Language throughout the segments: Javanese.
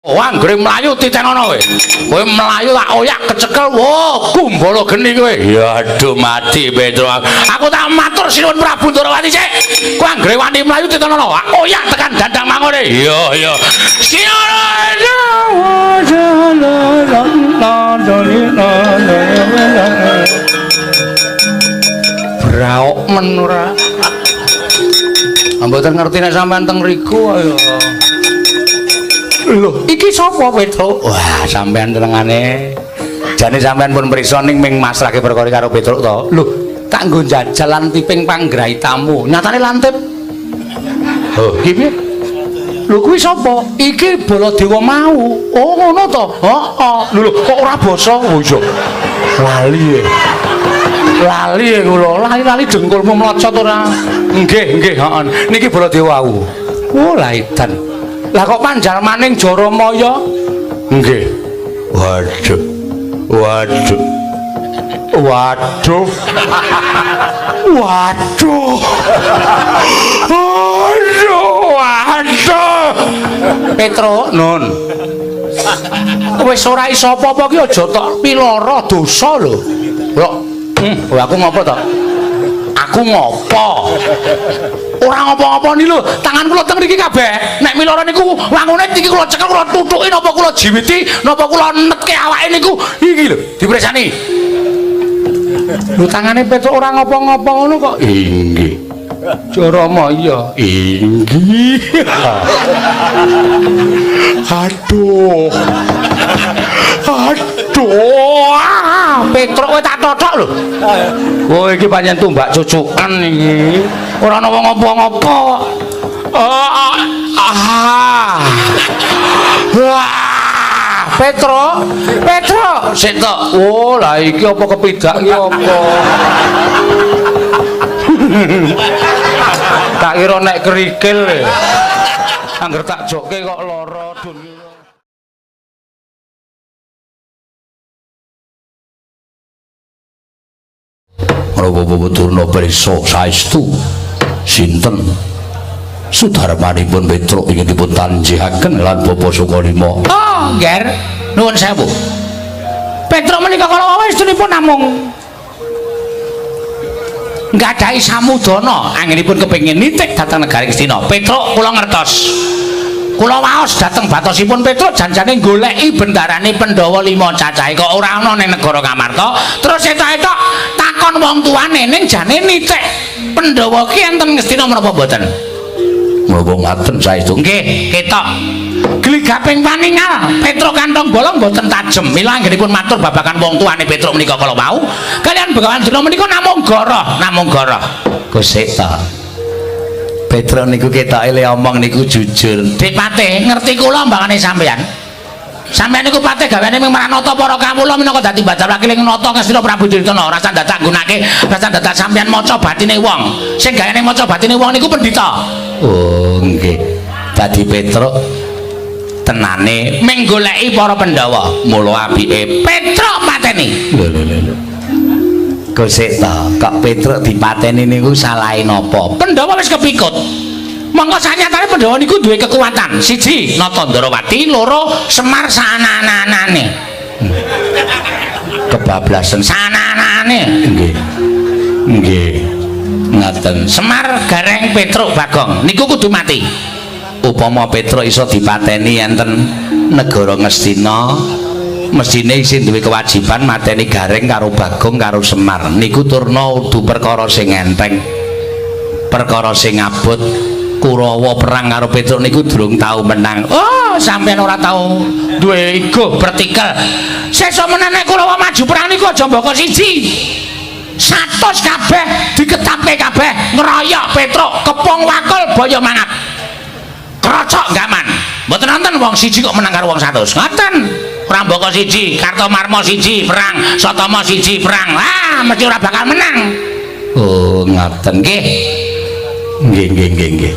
Oh, anggere mlayu titenono kowe. Kowe mlayu tak oyak kecekel. Wo, kumbala geni kowe. Ya aduh mati Petro. Aku tak matur sinuwun Prabu Ndarawati sik. Kowe anggere wani mlayu titenono. Oyak tekan dandang mangone. Iya. Braok men ora. Mboten ngerti nek sampean teng riku ayo. Lho, iki sapa Petruk? Wah, sampean telengane. Jane sampean pun priksa ning ming masrahke perkara karo Petruk to. Lho, tak nggo jajalan tiping panggrahi tamu. Nyatane lantip. Oh, iki piye? Lho kuwi sapa? Iki Baladewa mau. Oh, ngono to? Heeh. Lho, kok ora basa? Oh iya. Lali kula, lali dengkulmu mlocot ora. Nggih, heeh. Niki Baladewa aku. Oh, la edan. Lah kok panjal maning Jaramaya? Nggih. Waduh. Petro, Nun. Wis ora iso apa-apa ki aja tok pilara dosa lho. Lho, aku ngopo to? Aku ngopo? Ora ngopo-ngopo ni lho, tangan kula teng mriki kabeh. Nek milara niku wangune iki kula cekel kula tutuki napa kula jiwiti, napa kula netke awake niku. Iki lho, dipresani. Lho tangane Petruk ora ngopo-ngopo ngono kok. Inggih. Jaramaya. Inggih. Aduh. Petruk kowe tak totok lho. Oh iki pancen tumbak cucukan iki. Ora ana ngopo-ngopo. Petruk, sik tok. Oh, lah iki apa kepidak iki apa? Tak kira nek kerikil. Angger tak jokke kok lara dun. Prabu Durna prisa saestu sinten sudarmanipun Petruk ingin dipun tanjihaken lan Bapa Sukalima. Oh, Nger, nuwun sewu. Petruk menika kala westunipun namung nggadahi samudana anggenipun kepengin nitik dhateng negari Ngastina. Petruk kula ngertos. Kula waos dhateng batosipun Petruk janjane goleki bendarane Pandhawa 5 cacahe kok ora ana ning negara Kamarta. Terus etok-etok takon wong tuane ning jane nitik Pandhawa ki enten Ngastina menapa mboten? Menapa ngaten saestu. Nggih, ketok. Gligaping paningal Petruk kantong bolong mboten tajem. Mila anggenipun matur babagan wong tuane Petruk menika kala wau. Kalian Begawan Durna menika namung goroh. Gosek ta. Petruk niku ketoke le omong niku jujur. Dik Patih, ngerti kula mbangane sampean. Sampeyan niku patih gaweane mung maranata para kawula minangka dadi baca wakiling nata Ngastina Prabu Duryudana. Rasa dadak nggunakake, rasa dadak sampeyan maca batine wong. Sing gaweane maca batine wong niku pendhita. Oh, nggih. Dadi Petruk tenane mung goleki para Pandhawa. Mula apike Petruk pateni. Lho. Gosek ta, kok Petruk dipateni niku salahe napa? Pandhawa wis kepikut. Monggo sanyatane Pandhawa niku duwe kekuatan. Siji, Nata Ndarawati, loro Semar sanana-anane. Kebablasan sanana-anane. Nggih. Ngaten. Semar gareng Petruk Bagong. Niku kudu mati. Upama Petruk iso dipateni enten negara Ngastina, mestine isih duwe kewajiban mateni Gareng karo Bagong karo Semar. Niku turna udu perkara sing enteng. Perkara sing abot. Kurawa perang karo Petruk niku durung tau menang. Oh, sampean ora tau duwe ego bertikel. Sesuk meneh Kurawa maju perang niku aja mboko siji. 100 kabeh diketapke kabeh ngeroyok Petruk, kepong wakul boyo mangap. Krocok gaman. Mboten nonton wong siji kok menang karo wong 100. Ngoten. Prambaka siji, Kartomarma siji perang, Satama siji perang. Ah, mesti ora bakal menang. Oh, ngoten nggih. Nggih.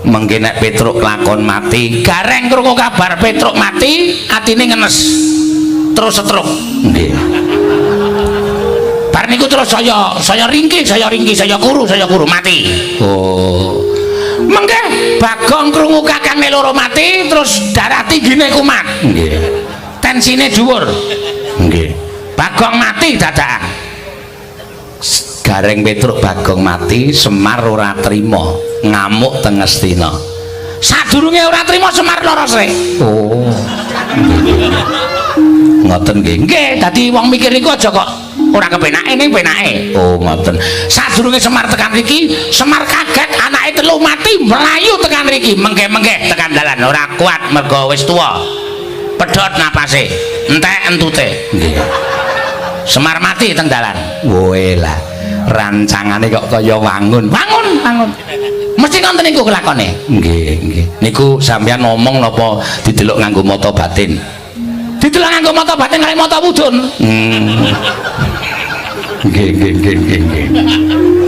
Mengke nek Petruk lakon mati, Gareng krungu kabar Petruk mati, atine ngenes. Terus setruk. Nggih. Bar niku terus saya ringkih, saya kuru mati. Oh. Mengke Bagong krungu kakane loro mati terus darah tinggine kumat. Nggih. Tensine dhuwur. Nggih. Bagong mati dadakan. Gareng Petruk Bagong mati, Semar ora trima, ngamuk teng Ngastina. Sadurunge ora trima Semar lara srek. Oh. Ngoten nggih. Nggih, dadi wong mikir niku aja kok ora kepenake ning penake. Oh, ngoten. Sadurunge Semar tekan riki, Semar kaget anake telu mati melayu tekan riki, mengke-mengke tekan dalan ora kuat mergo wis tuwa. Pedhot napase, entek entute. Nggih. Semar mati teng dalan. Woe lah. Rancangane kok kaya wangun. Wangun. Mesti ngoten niku kelakone. Nggih. Niku sampeyan ngomong napa didelok nganggo mata batin? Didelok nganggo mata batin kali mata wudun. Nggih.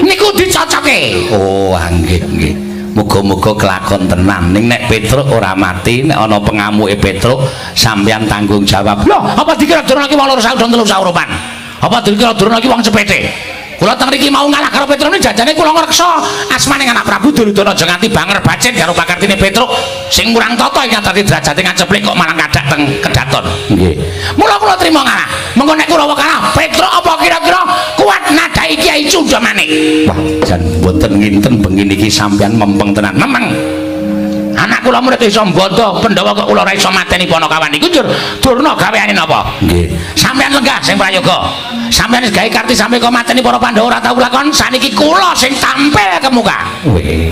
Niku dicocoke. Oh, nggih. Muga-muga kelakon tenan. Ning nek Petruk ora mati, nek ana pengamuke Petruk, sampeyan tanggung jawab. Loh, apa dikira durung iki wong loro saudon telu saurupan? Apa dikira durung iki wong cepete? Kula teng mriki mau ngalah karo Petruk ini janjane kula ngreksa asmane anak Prabu Duryudana aja nganti banger bacet karo pakartine Petruk sing kurang tata ing ngatasi derajate ngaceplik kok malah kadak teng kedaton. Nggih. Mula kula trima ngalah. Mengko nek Kurawa kalah, Petruk apa kira-kira kuat nadai Kyai Cundamanik? Wah, jan mboten nginten bengi niki sampeyan mempeng tenan. Memeng. Anak kula murid iso mbodo Pandhawa kok kula ora iso mateni Panakawan iku njur Durna gaweane napa? Nggih. Sampeyan lenggah sing prayoga. Sampeyan wis gawe karti sampe kok mateni para Pandhawa ora tau lakon, saniki kula sing tampil ke muka. Weh.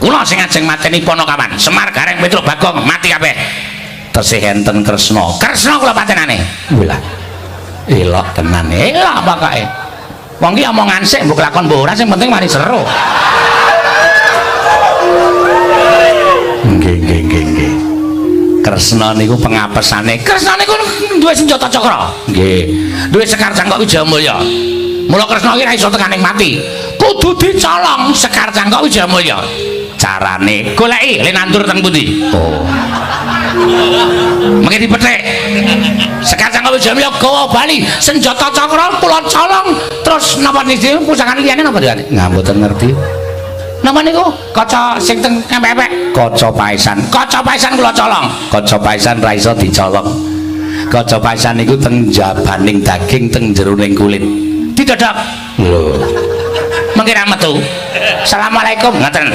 Kula sing ajeng mateni Panakawan. Semar Gareng Petruk Bagong mati kabeh. Tesih enten Kresna. Kresna kula patenane. Wilah. Elok tenan. Elok pokoke. Wong iki omongan sik mbok lakon mbok ora sing penting mari seru. Nggih. Kresna niku pengapesane. Kresna niku duwe senjata cakra. Nggih. Duwe Sekar Cangkok Wijayamulya. Mula Kresna iki ra iso tekaning mati. Kudu dicolong Sekar Cangkok Wijayamulya. Carane goleki le nandur teng pundi? Oh. Mengki dipethik. Sekar Cangkok Wijayamulya gawa bali senjata cakra kula colong terus napa niki pusakane liyane napa liyane? Nggih mboten ngerti. Napa niku? Kaca sing teng empek-empek. Kaca paesan. Kaca paesan kula colong. Kaca paesan ra iso dicolong. Kaca paesan niku teng jabaning daging teng jeroning kulit. Didodok. Lho. Mengki ra metu. Assalamualaikum ngoten.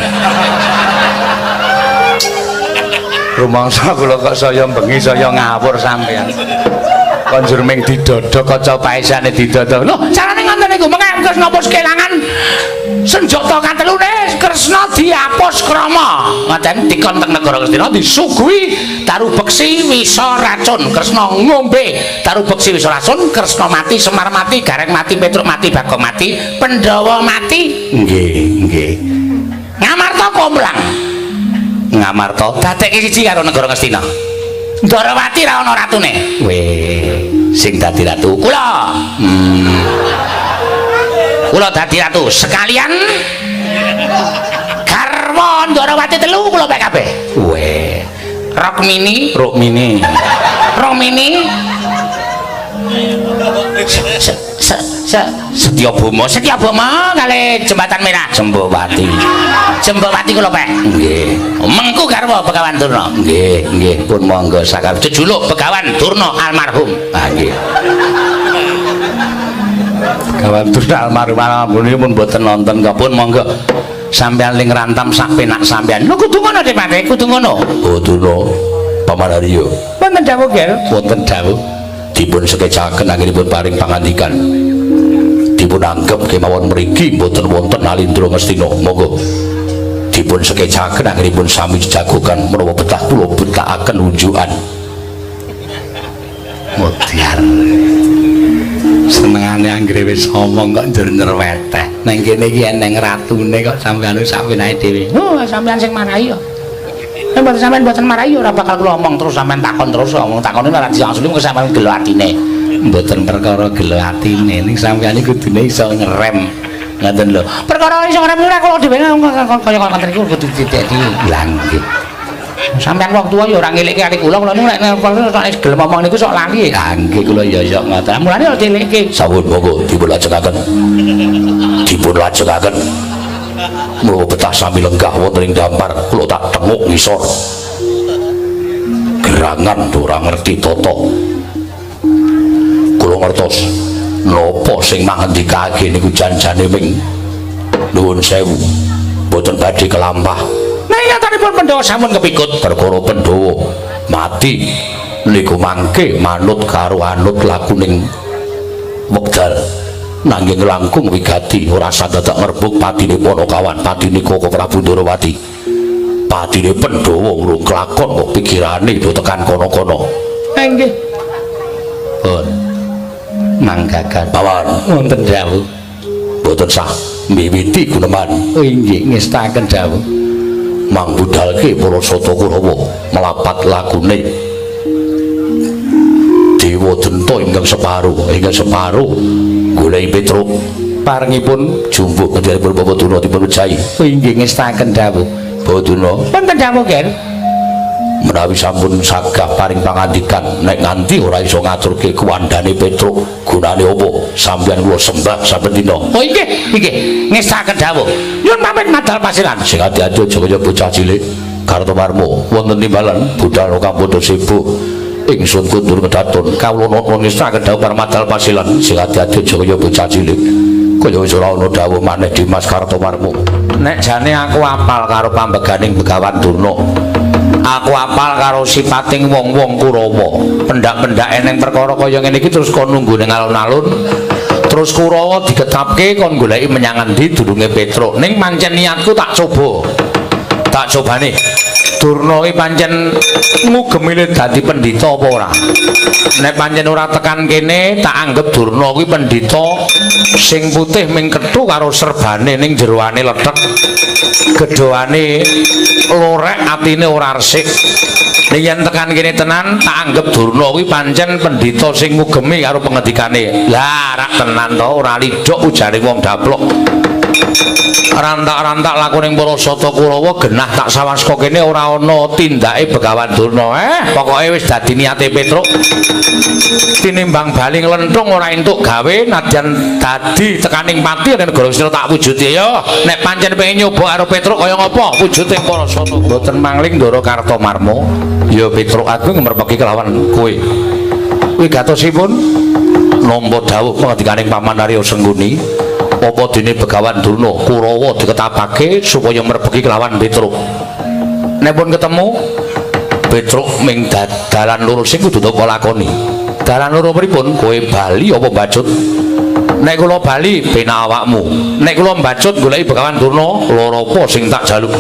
Rumangsa kula kok saya bengi saya ngawur sampean. Konjur ming didodok kaca paesane didodok. Lho, carane ngoten niku. Mengke Kresna pus kelangan senjata katelune Kresna dihapus krama. Ngoten dikon teng negara Ngastina disuguhi daru beksi wisa racun. Kresna ngombe daru beksi wisa racun, Kresna mati, Semar mati, Gareng mati, Petruk mati, Bagong mati, Pandhawa mati. Nggih. Ngamarta komplang. Ngamarta dadekke siji karo negara Ngastina. Ndarawati ra ana ratune. Weh, sing dadi ratu kula. Kula dadi ratu sekalian garwa Ndarawati telu kula pek kabeh. Weh. Rukmini. Setyabama kali Jembatan Merah Jembawati kula pek. Nggih. Mengku garwa Begawan Durna. Nggih, pun monggo sakar jejuluk Begawan Durna almarhum. Ah nggih. Begawan Durna almarhum alhamdulillah pun mboten nonton kok pun monggo sampeyan ling rantam sak penak sampeyan. Lho kudu ngono Depate, kudu ngono. Oh Durna Pamanarya. Wonten dawuh nggih. Wonten dawuh dipun sekecaken anggenipun paring pangandikan. Dipun anggep kemawon mriki mboten wonten Alindra Ngastina. Monggo dipun sekecaken anggenipun sami jagokan menawa betah kula betakaken unjukan. Mutiar. Senengane anggere wis omong kok njur nyerweteh. Nang kene iki eneng ratune kok sampeyan sak penake dhewe. Oh, sampeyan sing marahi yo. Nek mboten sampeyan mboten marahi ora bakal kula omong terus sampeyan takon terus omong takone ora diangsuli mung sampeyan gelo atine. Mboten perkara gelo atine ning sampeyan iki kudune iso ngerem. Ngoten lho. Perkara iso ngerem ora kula dhewe kaya ngoten niku kudu didadi. Lah nggih. Sampeyan wong tuwa ya ora ngelikke kali kula niku nek gelem omong niku sok lali. Ah nggih kula ya ngoten. Mulane ya dilikke. Sawun monggo dipun lajengaken. Mula betah sami lenggah wonten ing dampar kula tak tenguk ngisor. Gerangan ora ngerti tata. Kula ngertos napa sing mangendikake niku janjane ming nuwun sewu boten badhe kelampah. Nek nyatanipun Pandhawa sampun kepikut perkara Pandhawa mati niku mangke manut karo anut lakuning wekdal nanging langkung wigati ora sadadak merbuk patine Panakawan patine Koko Prabu Ndorowati patine Pandhawa urung kelakon kok pikirane do tekan kono-kono. Nggih. Pun manggakan pawan wonten dawuh boten sah miwiti Guneman. Oh inggih ngestaken dawuh mang budhalke para Sata Kurawa melapat lakune Dewa Denta ingkang separuh goleki Petruk parengipun jumbuh ngendikipun Bapak Duna dipun wejahi. Oh inggih ngestaken dawuh Bapak Duna wonten dawuh Ken menawi sampun sagah paring pangandikan nek nganti ora iso ngaturke kuwandane Petruk gunane apa sampeyan kula sembah saben dina. Oh inggih ngestaken dawuh nyuwun pamit madal pasiran sing ati-ati aja kaya bocah cilik Kartomarmo wonten timbalan budal kang padha sibuk ingsun kundur kedaton kawula nuwun ngestaken dawuh para madal pasiran sing ati-ati aja kaya bocah cilik kaya wis ora ana dawuh maneh Dimas Kartomarmo. Nek jane aku apal karo pambeganing Begawan Durna aku apal karo sipating wong-wong Kurawa pendak-pendake ning perkara kaya ngene iki terus kon nunggu ning alun-alun terus Kurawa digetapke kon goleki menyang endi durunge Petruk ning pancen niatku tak cobane Durna iki pancen ngugemile dadi pendhita apa ora nek pancen ora tekan kene tak anggap Durna kuwi pendhita sing putih ming kethu karo serbane ning jeroane lethek gedhoane lorek atine ora resik nek yen tekan kene tenan tak anggap Durna kuwi pancen pendhita sing ngugemi karo pengedikane lah rak tenan to ora lidhok ujare wong daplok rantak-rantak lakuning para Sata Kurawa genah tak sawaska kene ora ana tindake Begawan Durna pokoke wis dadi niate Petruk tinimbang bali nglenthung ora entuk gawe nadyan dadi tekaning pati nek negara Sira tak wujude ya nek pancen pengen nyoba karo Petruk kaya ngapa wujude para Sata boten mangling Ndara Kartomarmo ya Petruk aku ngemrepeki kelawan kowe kuwi gatosipun nampa dawuh pangandikaning Paman Arya Sengguni apa dene Begawan Durna Kurawa diketapake supaya mrebeki kelawan Petruk nek pun ketemu Petruk ming dalan loro sing kudu tak lakoni dalan loro pripun kowe bali apa mbacut nek kula bali penak awakmu nek kula mbacut goleki Begawan Durna lara apa sing tak jaluk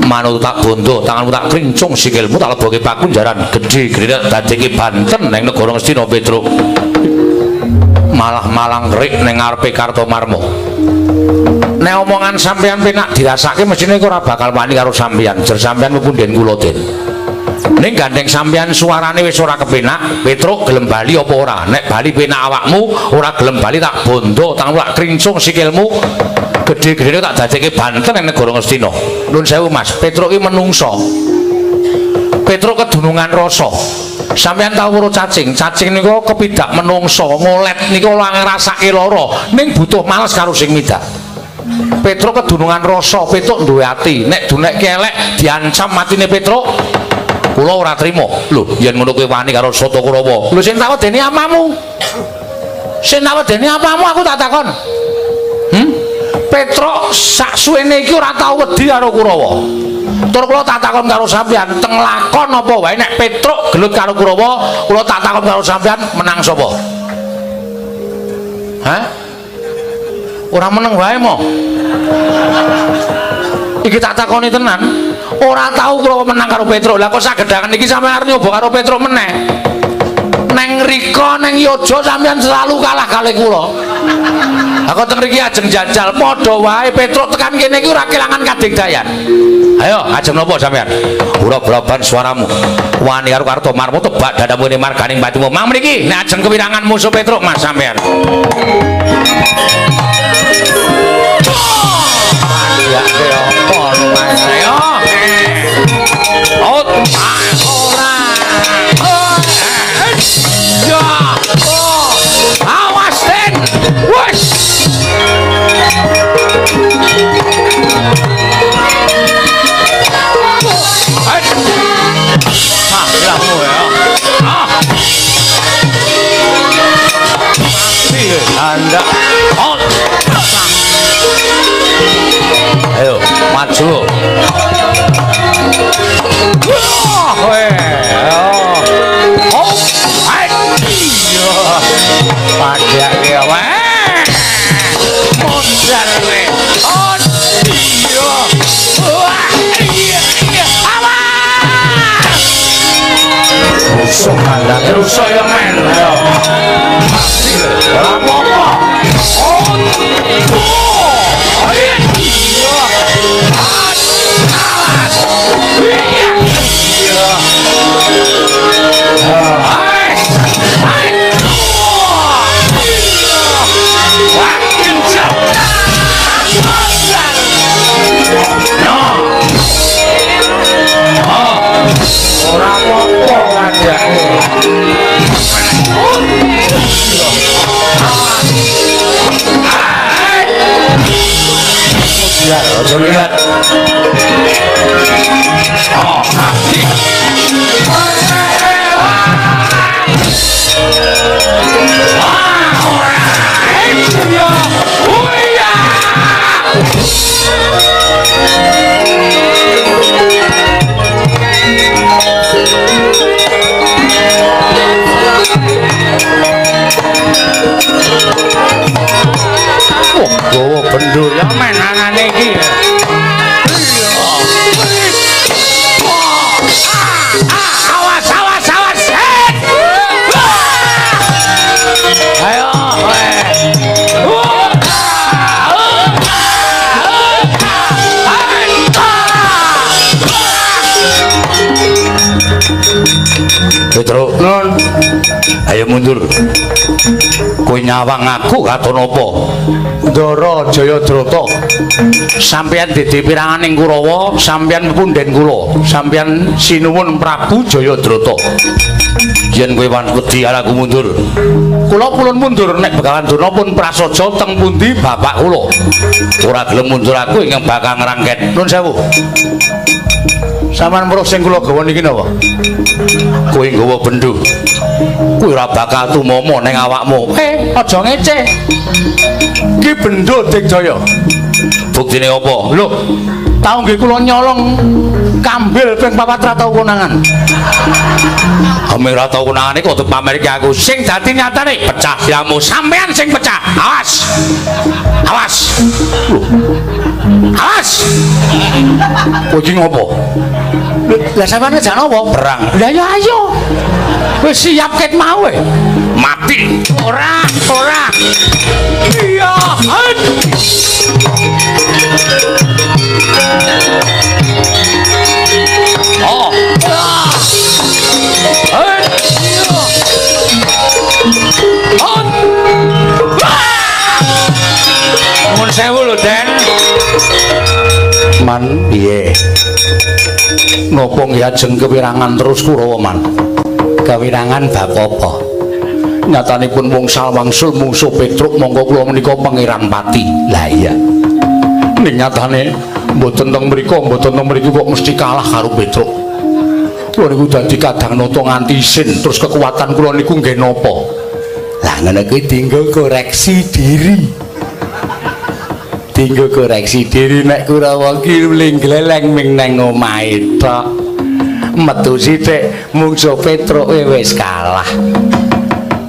manut tak bondo tanganmu tak krincung sikilmu tak lebokke pakunjaran gedhe-gedhe dadeke banten ning negara Ngastina Petruk malah malang kerik ning ngarepe Kartomarmo nek omongan sampeyan penak dirasake mesine ora bakal wani karo sampeyan jer sampeyan punden kula Den ning gandeng sampeyan suarane wis ora kepenak Petruk gelem bali apa ora nek bali penak awakmu ora gelem bali tak bondo tanganmu tak krincung sikilmu gedhe-gedhe tak dadekke banten ning negara Ngastina. Nuwun sewu Mas Petruk iki menungso Petruk kedunungan rasa sampeyan tau weruh cacing niku kepidak menungso ngolet niku ora ngrasake lara ning butuh males karo sing midak Petruk kedunungan rasa Petruk duwe ati nek dunek kelek diancam matine Petruk kula ora trima lho yen ngono kowe wani karo Sata Kurawa lho sing tak wedeni apamu aku tak takon Petruk sak suwene iki ora tau wedi karo Kurawa tur kula tak takon karo sampeyan teng lakon apa wae nek Petruk gelut karo Kurawa kula tak takon karo sampeyan menang sapa hah ora meneng wae mo iki tak takoni tenan ora tau Kurawa menang karo Petruk lah kok sagedangan iki sampeyan arep nyoba karo Petruk meneh neng Rika neng Yojo sampeyan selalu kalah kali kula aku teng mriki ajeng jajal padha wae Petruk tekan kene iki ora kelangan kadigdayan ayo ajeng napa sampean ora blaban suaramu wani karo Kartomarmo tebak dadamu ne marganing batimu mang mriki nek ajeng kewirangan musuh Petruk Mas sampean ya apa Mas ayo ora ya awas Den wes Anda. Ayo, maju. Oh, ayo. Padha ki wae. Modal we. Oh, iya. Wah, iya. Awas. Rusuh mandan, rusuh ya men. Ayo. Ora apa-apa. Oh, iya. Awas. Iya. Ora apa-apa adake. Ya, lihat. Oh, mati. Gowo bendul ya menangane iki. Awas. Ayo. Petro, non. Ayo mundur. Kowe nyawang aku katon apa? Ndara Jayadrata. Sampeyan dadi piranganing Kurawa, sampeyan punden kula. Sampeyan sinuwun Prabu Jayadrata. Yen kowe wedi aku mundur. Kula pulun mundur nek bakalan duna pun prasaja teng pundi bapak kula. Ora gelem mundur aku ingkang bakal ngrangket. Nuwun sewu. Saman weruh sing kula gawa niki napa? Kowe nggawa bendu. Kowe ora bakal tumomo ning awakmu. Aja ngece. Ki bendu Digdaya. Buktine apa? Lho, tau nggih kula nyolong kambil ping 4 ra tau konangan. Ame ra tau konangan iku kudu pamer iki aku. Sing dadi nyatane pecah siamu sampean sing pecah. Awas. Awas. Awas. Kowe iki ngopo? Lah sampeyan jan apa? Perang. Lah ya ayo. Wis siap ket mau e. Mati. Ora. Iya. Oh. Mun sewu lho, Den. Man piye? Ngopo nggih ajeng kewirangan terus Kurawa, Man? Kewirangan bab apa? Nyatanipun wungsal wangsul mungsuh Petruk monggo kula menika pangeran pati. Lah iya. Ning nyatane mboten teng mriku kok mesti kalah karo Petruk. Kula niku dadi kadang nata nganti isin terus kekuatan kula niku nggih napa? Lah ngono kuwi dienggo koreksi diri. Dienggo koreksi diri nek Kurawa ki mling-gleleng ming nang omahe tok. Metu sithik mungsuh Petruk wis kalah.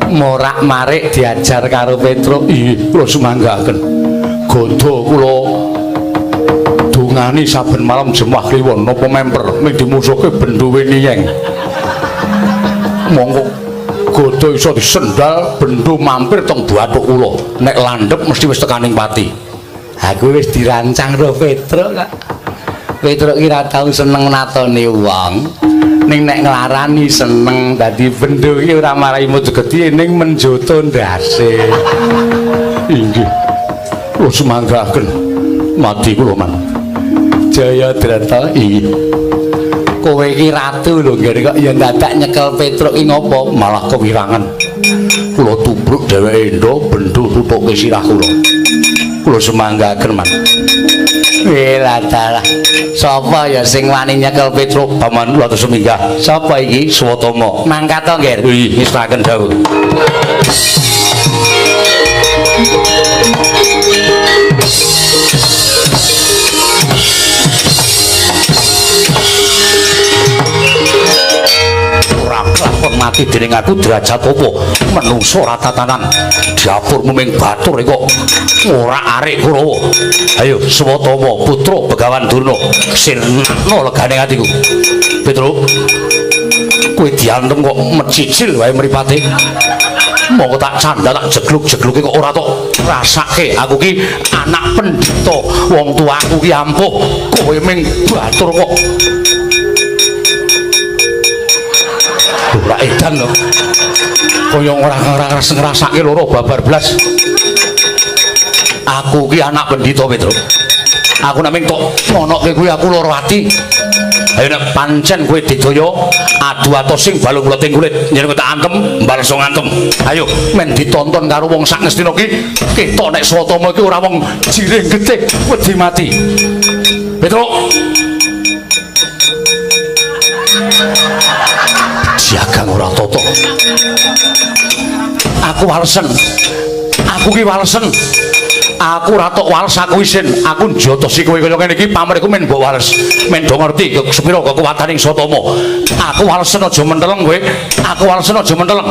Morak-marik diajar karo Petruk. Iya, kula sumanggaken. Godo kula dungani saben malam jemah kliwon napa memper ning dimusuhke bendu weniyeng. Monggo godo iso disendal bendu mampir teng bathuk kula. Nek landhep mesti wis tekaning pati. Aku wis dirancang karo Petruk kok. Petruk ki ra tau seneng natoni wong. Ning nek nglarani seneng dadi bendu iki ora marai mudu gedhe ning menjoto ndase. Inggih. Kula sumanggaken mati kula man. Jayadrata iki. Kowe iki ratu lho ngene kok ya dadak nyekel Petruk iki ngopo malah kewirangan. Kula tubruk dheweke endo bendu tutuke sirah kula. Kula sumanggaken man. Lah dalah. Sapa ya sing wani nyekel Petruk? Paman kula atus minggah. Sapa iki? Swatama. Mangkat to, Nggih. Nggih, ngestaken dawuh. mati dening aku derajat apa menungso ora tatanan dapur muming batur kok ora arek Kurawa ayo Swatama putra Begawan Durna sirnakno legane atiku Petruk kowe diantem kok mecicil wae mripate monggo tak candha tak jegluk-jegluke kok ora tok rasake aku ki anak pendhita wong tuaku ki ampuh kowe ming batur kok ora edan lho kaya ora ngrasake loro babar blas aku ki anak pendhita Petruk aku naming tok ngonoke kuwi aku lara ati ayo nek pancen kowe didaya adu atos sing balung kloting kulit yen kowe tak antem balso ngantem ayo men ditonton karo wong sak Ngastina ki ketok nek Swatama iki ora wong jiring getih wedi mati Petruk jagang ora toto aku walesen aku ki walesen aku ora tok wales aku isin aku njotosi kowe kaya ngene iki pamrihku men mbok wales men do ngerti sepira kekuwataning Swatama aku walesen aja menteleng kowe aku walesen aja menteleng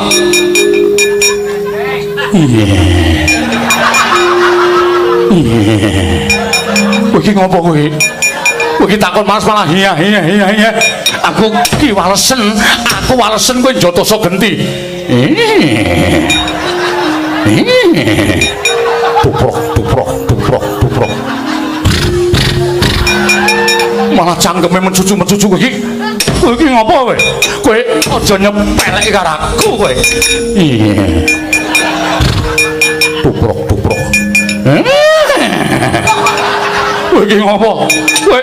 kowe iki ngopo kowe kowe iki takon males malah iya aku ki walesen kowe njotoso genti tuprok malah cangkeme mencucu kowe iki ngopo kowe aja nyepelek karo aku kowe tuprok kowe iki ngopo kowe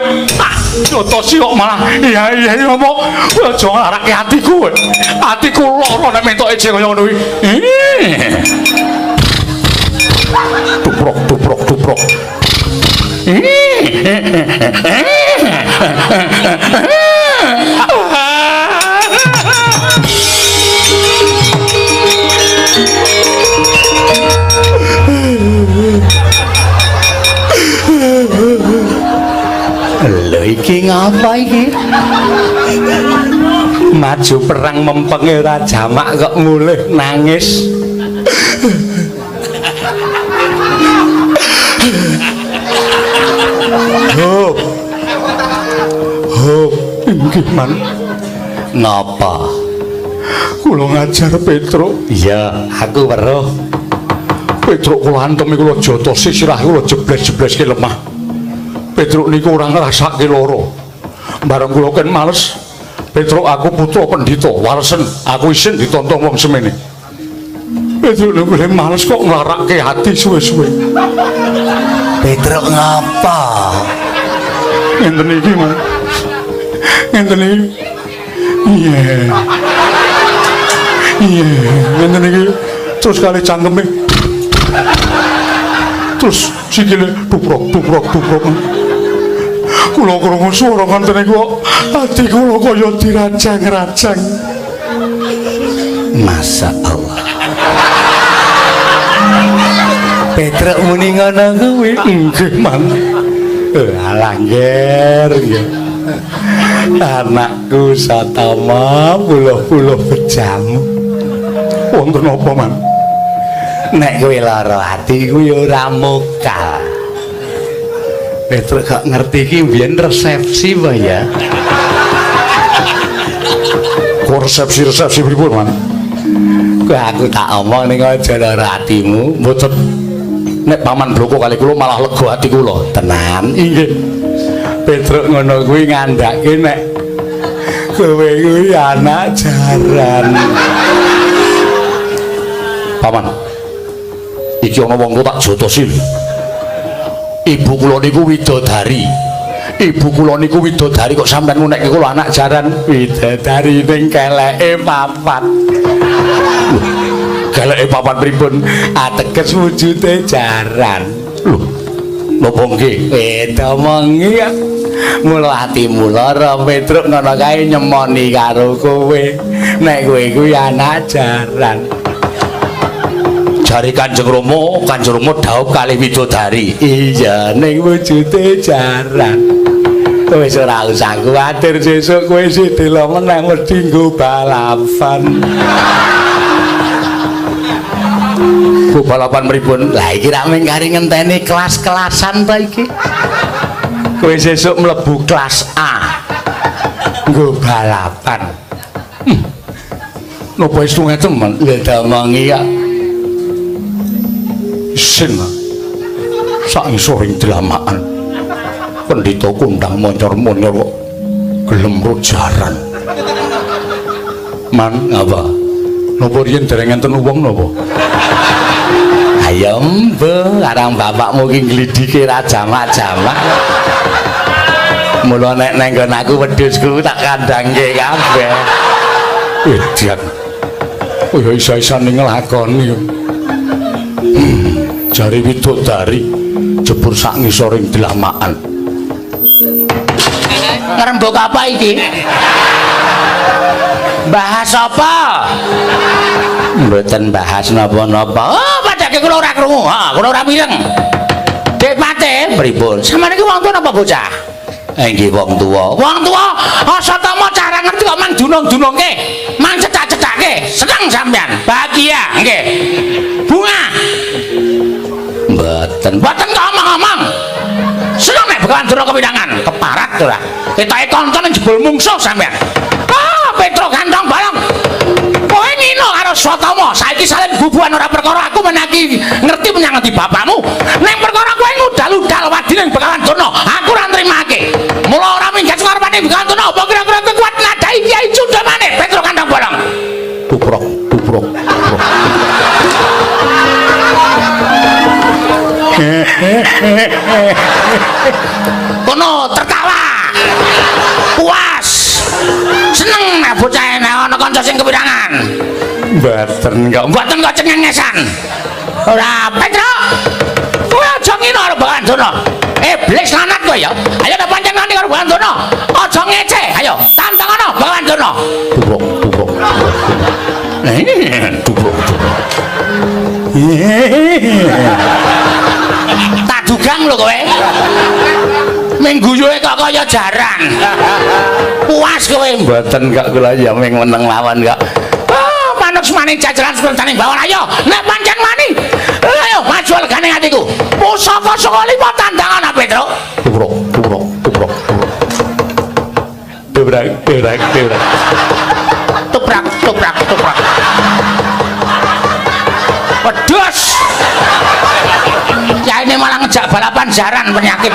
jotosi kok malah iya ngopo kowe aja ngarake atiku lara nek mentoke je kaya ngono kuwi tuprok lho iki ngapa iki maju perang mempeng ora jamak kok mulih nangis Hop, inggih man. Napa? Kula ngajar Petruk. Iya, aku weruh. Petruk kula antemi kula jotosi sirah kula jebles-jebleske lemah. Petruk niku ora ngrasake lara. Bareng kula ken males. Petruk aku putra pendhita, walesen. Aku isin ditonton wong semene. Petruk niku males kok nglarake ati suwe-suwe. Petruk ngapa? Ngenten iki, Mas. Ngenten iki. Iya, ngenten iki. Terus kali cangkeme. Terus sikile tuprok. Kula krungu swara ngoten niku kok ati kula kaya dirajang-rajang. Masyaallah. Petruk muni ngono kuwi. Nggih, Man. Alah nggih. Anakku Swatama puluh-puluh bejamu. Wonten apa, Man? Nek kowe lara ati kuwi ora mokal. Petruk gak ngerti iki mbiyen resepsi wae ya. Kok resepsi pripun, Man? Kowe aku tak omong ning aja lara atimu, mboten nek paman bloko kali kula malah lega ati kula. Tenan. Nggih. Petruk ngono kuwi ngandhake nek kowe kuwi anak jaran. Paman. Iki ana wong tak jotosi. Ibu kula niku widodari. Ibu kula niku widodari kok sampean ngunekke kula anak jaran. Widodari ning keleke papat. Keleke papat pripun? Ateges wujude jaran. Lho. Napa nggih? Domongi ya. Mula atimu lara Petruk ngono kae nyemoni karo kowe. Nek kowe kuwi anak jaran. Jari Kanjeng Rama dawuh kalih widodari. Iya ning wujude jaran. Wis ora usah kuwatir sesuk kowe sih delo meneh mesti nggo balapan. Bu balapan pripun? Lah iki ra mengkari ngenteni kelas-kelasan ta iki. Kowe sesuk mlebu kelas A. Nggo balapan. Napa wis ngeten men? Lha damangi ya. Isin. Sak isoring delamaan. Pendhita kondang monyor-monyor kok gelem rojaran. Man apa? Napa riyen dereng enten wong napa? Ayo mbo, arang bapakmu ki nglidhike ra jamak-jamak. Mula nek nang nggon aku wedhusku tak kandhangke kabeh. Edian. Oh ya isa-isane nglakoni. Jare widodari jebur sak ngisoring delamaan. Ngrembug apa iki? Bahas apa? Mboten bahas napa-napa. Oh, padake kula ora krungu. Ha, kula ora mireng. Dek Pate, pripun? Sampeyan iki wong tuwa napa bocah? Nggih wong tuwa. Wong tuwa asa tama cara ngerti kok mang dunung-dunungke, mang cetak-cetake. Seneng sampeyan, bahagia, nggih. Bunga. Mboten kok omong-omong. Seneng nek Begawan Durna kepirangan, keparat to lah. Ketoke konton jebul mungsuh sampean. Ah, Petro Gandong Balong. Kowe ngino karo Swatama, saiki salin bubuhan ora perkara aku menaki ngerti menyang ngendi bapakmu. Ning perkara kowe ngudal-udal wadine Begawan Durna, aku ora nrimake. Mula ora minggat ngarepane Begawan Durna, apa kira-kira kuat nadahi Kyai Cundamane Petro Gandong Balong. Tuprok. Kono tertawa puas seneng nek bocah ana kanca sing kepirangan. Mboten kok cengengesan. Ora Petro kowe aja ngino karo Begawan Durna. Iblis lanat kowe ya. Ayo nek pancen ngene karo Begawan Durna aja ngece. Ayo tantangono Begawan Durna. Tubruk. Tubruk. Tak dugang lho kowe. Mingguyuhe kok kaya jaran. Puas kowe. Mboten kok kula ya ming meneng lawan kok. Oh, manuk maning jajaran sepertane bawon ayo. Nek pancen wani. Ayo maju legane atiku. Pusaka saka 5 tandangan Petro. Tubruk. Tuprak. Wedhus. Ya ini malah ngejak balapan jaran penyakit.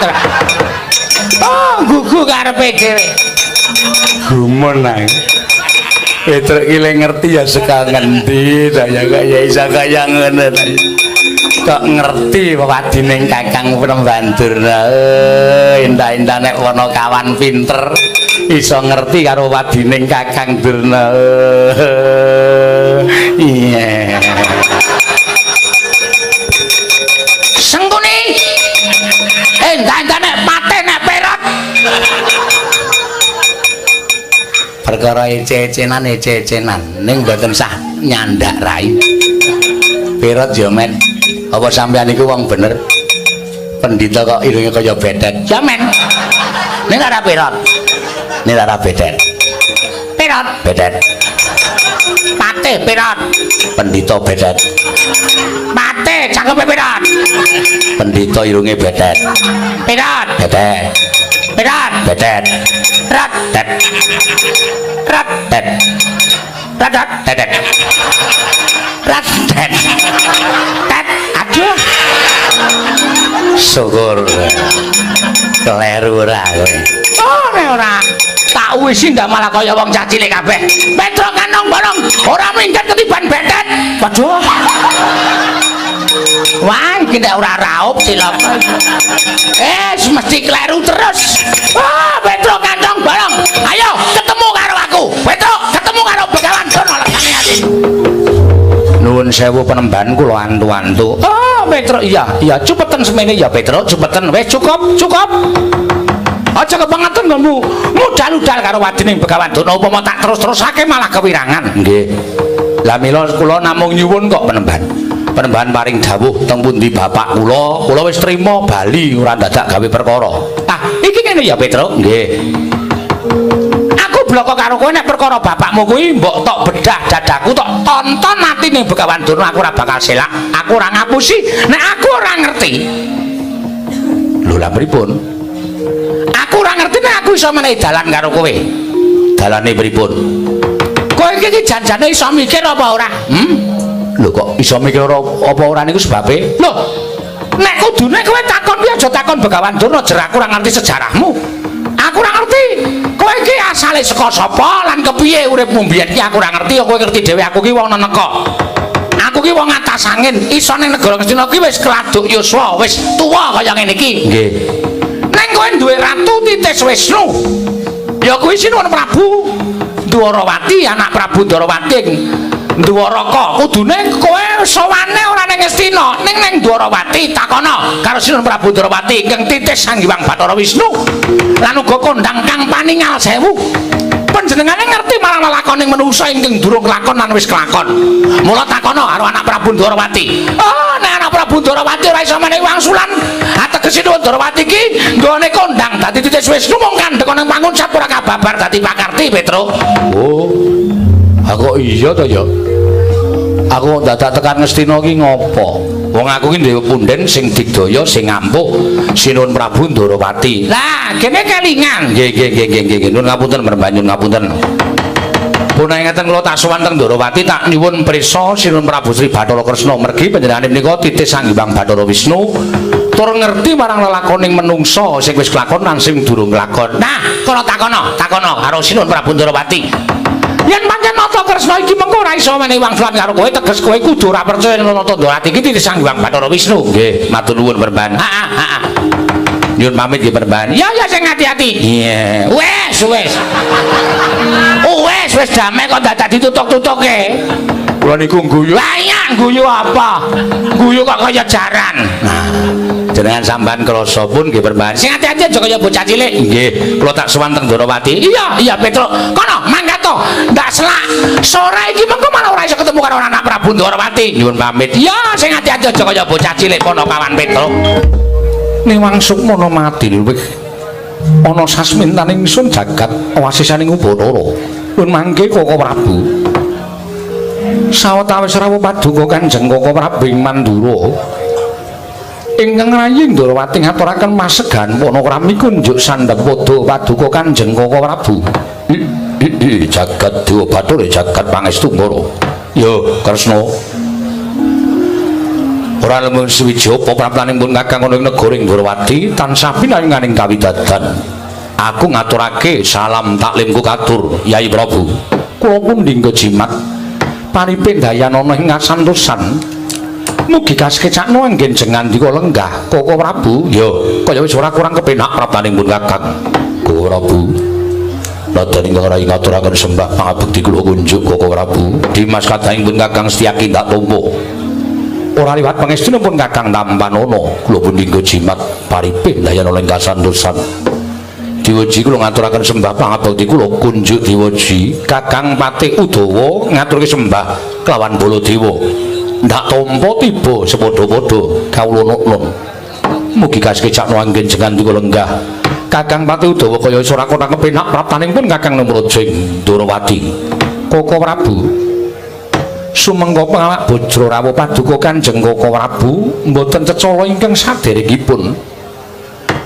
Oh, gugu karepe dhewe. Gumun ae. Petro ile ngerti ya saka ngendi saya kaya isa kaya ngene. Kok ngerti wadining Kakang Penemban Durna. Indah-indah nek ana kawan pinter iso ngerti karo wadining Kakang Durna. Iya. Sengkuni endah-endah nek Pate nek Perot perkara ece-ecenan ning mboten sah nyandak rai. Perot ya men apa sampean iku wong bener pendhita kok irunge kaya bedet ya men ning ora Perot bedet Pate Perot pendhita bedet Pate cangkepe Perot pendhita irunge bedet Perot bedet rat aduh syukur keleru ora kowe ora tak wisi ndak malah kaya wong cah cilik kabeh. Petro Gandong Balong ora minggat ketiban bedet. Waduh. Wah, iki nek ora raup cilok. Mesti kleru terus. Wah, Petro Gandong Balong. Ayo ketemu karo aku. Petro, ketemu karo Begawan Durna lekane ati. Nuwun sewu Penemban kula antu-antu. Oh, Petro iya, cepetan semene ya Petro, cepetan. Wis cukup. Aja kebangetan nggonmu mudal-udal karo wadining Begawan Durna upama tak terus-terusake malah kewirangan. Nggih. Lah mila kula namung nyuwun kok Penemban paring dawuh teng pundi bapak kula wis trima bali ora dadak gawe perkara. Iki ngene ya Petruk. Nggih. Aku bloko karo kowe nek perkara bapakmu kuwi mbok tok bedah dadaku tok tonton atine Begawan Durna aku ora bakal selak. Aku ora ngapusi nek aku ora ngerti. Lho lha pripun? Aku ora ngerti nek aku iso menehi dalan karo kowe. Dalane pripun? Kowe iki janjane iso mikir apa ora? Lho kok iso mikir apa ora niku sebabe? Lho, nek kudune kowe takon kuwi aja takon Begawan Durna jer aku ora ngerti sejarahmu. Aku ora ngerti. Kowe iki asale saka sapa lan kepiye uripmu mbiyen iki aku ora ngerti. Kowe ngerti dhewe aku ki wong neneka. Aku ki wong atas angin, iso ning negara Ngastina ki wis keladuk yuswa, wis tuwa kaya ngene iki. Nggih. Ning kowe duwe ratu Titis Wisnu. Ya kuwi Sinuwun Prabu Dwarawati, anak Prabu Dwarawati Dwaraka. Kudune kowe sowane ora ning Ngastina, ning Dwarawati takono karo Sinuwun Prabu Dwarawati ingkang Titis Sanghyang Bathara Wisnu. Lan uga kondang kang paningal sewu. Panjenengane ngerti marang lelakoning manusa ingkang durung kelakon lan wis kelakon. Mula takono karo anak Prabu Dwarawati. Oh, nek anak Prabu Dwarawati ora iso menehi wangsulan, ateges Sinuwun Dwarawati iki nggone kondang dadi Titis Wisnu mung kandhek ning pangun sapura kababar dadi pakarti Petruk. Oh. Aku iya to ya. Aku dadak tekan Ngastina ki ngopo? Wong aku ki dhewe punden sing digdaya sing ngampuh Sinuwun Prabu Dwarawati. Lah, kene kelingan. Nggih. Nuwun ngapunten Mbah, nyuwun ngapunten. Punah ingeten kula tak sowan teng Dwarawati tak nyuwun prisa Sinuwun Prabu Sri Bathara Kresna mergi panjenengane menika Titis Sanghyang Bathara Wisnu tur ngerti marang lelakoning menungsa sing wis kelakon lan sing durung kelakon. Nah, kula takono karo Sinuwun Prabu Dwarawati. Yen pancen Nata Kresna iki mengko ora iso menehi wangsulan karo kowe, teges kowe kudu ora percaya yen Nata Dwarawati iki Titis Sanghyang Bathara Wisnu. Nggih, matur nuwun Perban. Nyuwun pamit nggih Perban. Ya sing hati-hati. Iya. Wes. Wes damai kok dadak ditutuk-tutuke. Kula niku guyu. Lah iya guyu apa? Guyu kok kaya jaran. Nah, jenengan sampean krasa pun nggih Perban. Sing hati-hati aja kaya bocah cilik. Nggih, kula tak sowan teng Dwarawati. Iya Petruk. Kono mangkat to. Ndak selak. Sore iki mengko malah ora iso ketemu karo anak Prabu Dwarawati. Nyuwun pamit. Iya, sing hati-hati aja kaya bocah cilik kono kawan Petruk. Niwang Sukmana mati luwih ana sasmintaning ingsun jagat wasisaning Ubathara. Pun mangke Koko Prabu. Sawetawis rawuh paduka Kanjeng Koko Prabu ing Mandura. Ingkang rayi Dwarawati ngaturaken masegan panakrami kunjuk sandhep pada paduka Kanjeng Koko Prabu. Jagat Dewa Bathara jagat pangestu Mbara. Ya Kresna. Ora lemun suwiji apa praptanipun Kakang ana ing negara Dwarawati tansah pinanganing kawidadan. Aku ngaturake salam taklimku katur Yai Prabu. Kula pundhing kejimat paripin dayan ana ing ngasantosan. Mugi kasekecakno anggen jengan dika lenggah Koko Prabu. Ya, kaya wis ora kurang kepenak praptanipun Kakang Koko Prabu. Ladan ingkang rai ngaturaken sembah pangabekti kula kunjuk Koko Prabu. Dimas kadangipun Kakang Setyaki tak tampa. Ora liwat pangestunipun Kakang Tampanana kula pundhing jimat paripin dayan oleh kasantosan. Diwaji kula ngaturaken sembah pangabekti kula kunjuk Diwaji Kakang Patih Udawa ngaturke sembah kelawan Baladewa. Ndak tampa tiba sepadha-padha kawula nun. Mugi kasekecakno anggen jengan dika lenggah Kakang Patih Udawa kaya ora kena kepenak praptanipun Kakang Namraja ing Dwarawati. Koko Prabu sumengga pengawak Bajra rawuh paduka Kanjeng Koko Prabu mboten cecala ingkang saderengipun